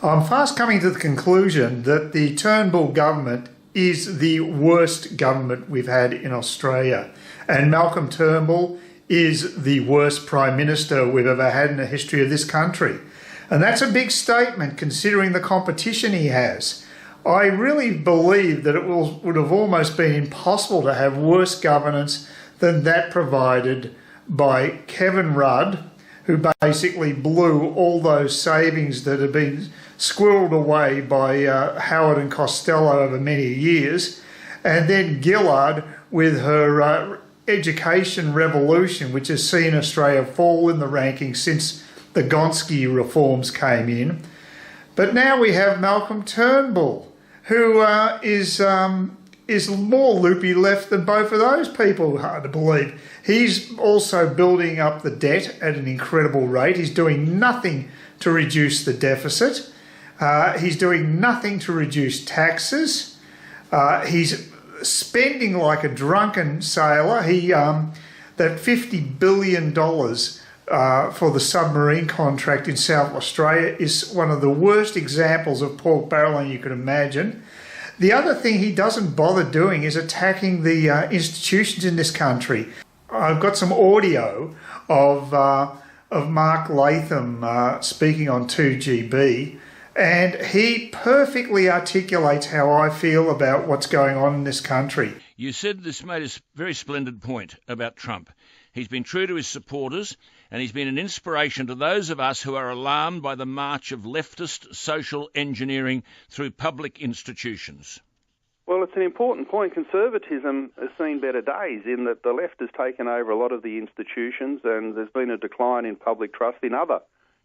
I'm fast coming to the conclusion that the Turnbull government is the worst government we've had in Australia. And Malcolm Turnbull is the worst Prime Minister we've ever had in the history of this country. And that's a big statement considering the competition he has. I really believe that it would have almost been impossible to have worse governance than that provided by Kevin Rudd, who basically blew all those savings that had been squirreled away by Howard and Costello over many years, and then Gillard with her education revolution, which has seen Australia fall in the rankings since the Gonski reforms came in. But now we have Malcolm Turnbull, who is more loopy left than both of those people, hard to believe. He's also building up the debt at an incredible rate. He's doing nothing to reduce the deficit. He's doing nothing to reduce taxes. He's spending like a drunken sailor. That $50 billion for the submarine contract in South Australia is one of the worst examples of pork barreling you could imagine. The other thing he doesn't bother doing is attacking the institutions in this country. I've got some audio of Mark Latham speaking on 2GB, and he perfectly articulates how I feel about what's going on in this country. You said this made a very splendid point about Trump. He's been true to his supporters, and he's been an inspiration to those of us who are alarmed by the march of leftist social engineering through public institutions. Well, it's an important point. Conservatism has seen better days in that the left has taken over a lot of the institutions and there's been a decline in public trust in other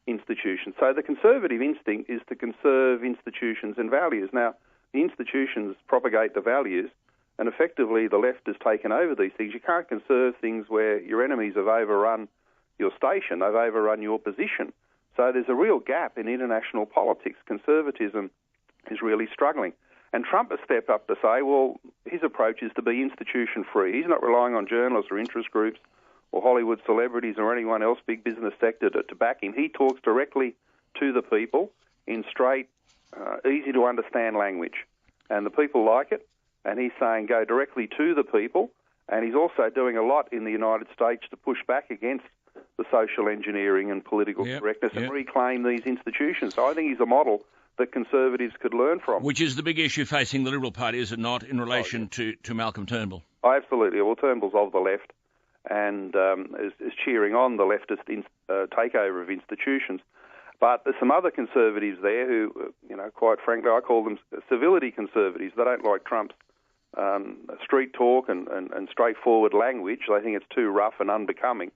institutions. So the conservative instinct is to conserve institutions and values. Now, the institutions propagate the values and effectively the left has taken over these things. You can't conserve things where your enemies have overrun your station, they've overrun your position. So there's a real gap in international politics. Conservatism is really struggling. And Trump has stepped up to say, well, his approach is to be institution-free. He's not relying on journalists or interest groups or Hollywood celebrities or anyone else, big business sector, to back him. He talks directly to the people in straight, easy-to-understand language. And the people like it. And he's saying go directly to the people. And he's also doing a lot in the United States to push back against the social engineering and political correctness and reclaim these institutions. So I think he's a model that Conservatives could learn from. Which is the big issue facing the Liberal Party, is it not, in relation to Malcolm Turnbull? Oh, absolutely. Well, Turnbull's of the left and is cheering on the leftist takeover of institutions. But there's some other Conservatives there who, quite frankly, I call them civility Conservatives. They don't like Trump's street talk and straightforward language. They think it's too rough and unbecoming.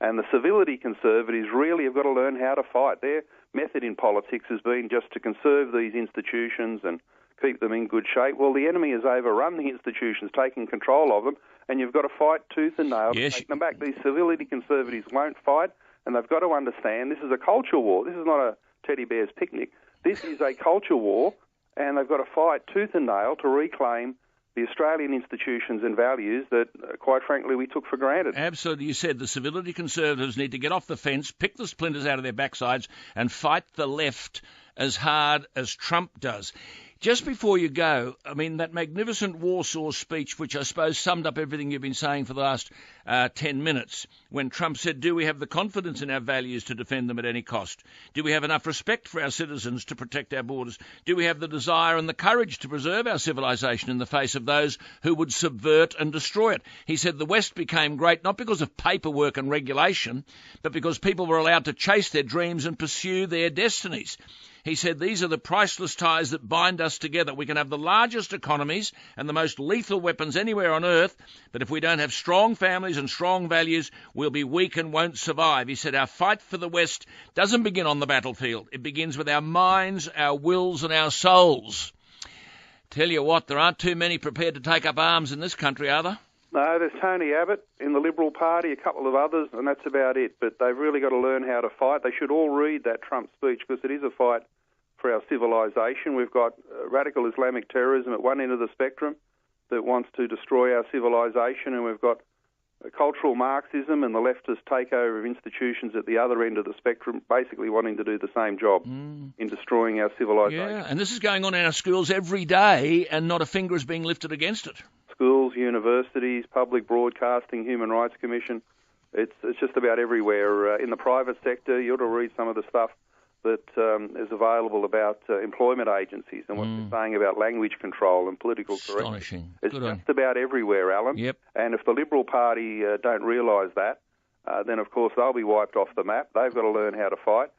And the civility Conservatives really have got to learn how to fight. Their method in politics has been just to conserve these institutions and keep them in good shape. Well, the enemy has overrun the institutions, taking control of them, and you've got to fight tooth and nail to take them back. These civility Conservatives won't fight, and they've got to understand this is a culture war. This is not a teddy bear's picnic. This is a culture war, and they've got to fight tooth and nail to reclaim the Australian institutions and values that, quite frankly, we took for granted. Absolutely. You said the civility Conservatives need to get off the fence, pick the splinters out of their backsides and fight the left as hard as Trump does. Just before you go, that magnificent Warsaw speech, which I suppose summed up everything you've been saying for the last 10 minutes, when Trump said, do we have the confidence in our values to defend them at any cost? Do we have enough respect for our citizens to protect our borders? Do we have the desire and the courage to preserve our civilization in the face of those who would subvert and destroy it? He said the West became great not because of paperwork and regulation, but because people were allowed to chase their dreams and pursue their destinies. He said these are the priceless ties that bind us together. We can have the largest economies and the most lethal weapons anywhere on earth, but if we don't have strong families and strong values, we'll be weak and won't survive. He said our fight for the West doesn't begin on the battlefield. It begins with our minds, our wills and our souls. Tell you what, there aren't too many prepared to take up arms in this country, are there? No, there's Tony Abbott in the Liberal Party, a couple of others, and that's about it. But they've really got to learn how to fight. They should all read that Trump speech because it is a fight for our civilization. We've got radical Islamic terrorism at one end of the spectrum that wants to destroy our civilization, and we've got cultural Marxism and the leftist takeover of institutions at the other end of the spectrum, basically wanting to do the same job in destroying our civilisation. Yeah, and this is going on in our schools every day, and not a finger is being lifted against it. Schools, universities, public broadcasting, Human Rights Commission. It's just about everywhere. In the private sector, you ought to read some of the stuff that is available about employment agencies and what they're saying about language control and political correctness. Astonishing. It's just about everywhere, Alan. Yep. And if the Liberal Party don't realise that, then of course they'll be wiped off the map. They've got to learn how to fight.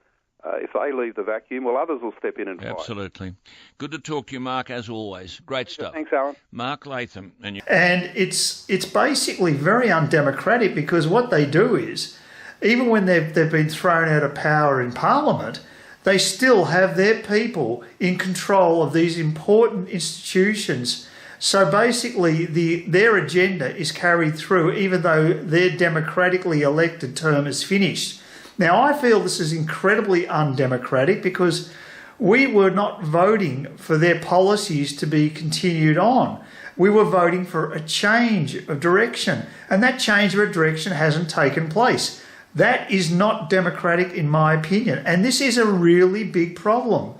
If they leave the vacuum, well, others will step in and fight. Absolutely. Good to talk to you, Mark, as always. Great stuff. Thanks, Alan. Mark Latham. And it's basically very undemocratic, because what they do is, even when they've been thrown out of power in Parliament, they still have their people in control of these important institutions. So basically their agenda is carried through even though their democratically elected term is finished. Now, I feel this is incredibly undemocratic, because we were not voting for their policies to be continued on. We were voting for a change of direction, and that change of direction hasn't taken place. That is not democratic in my opinion, and this is a really big problem.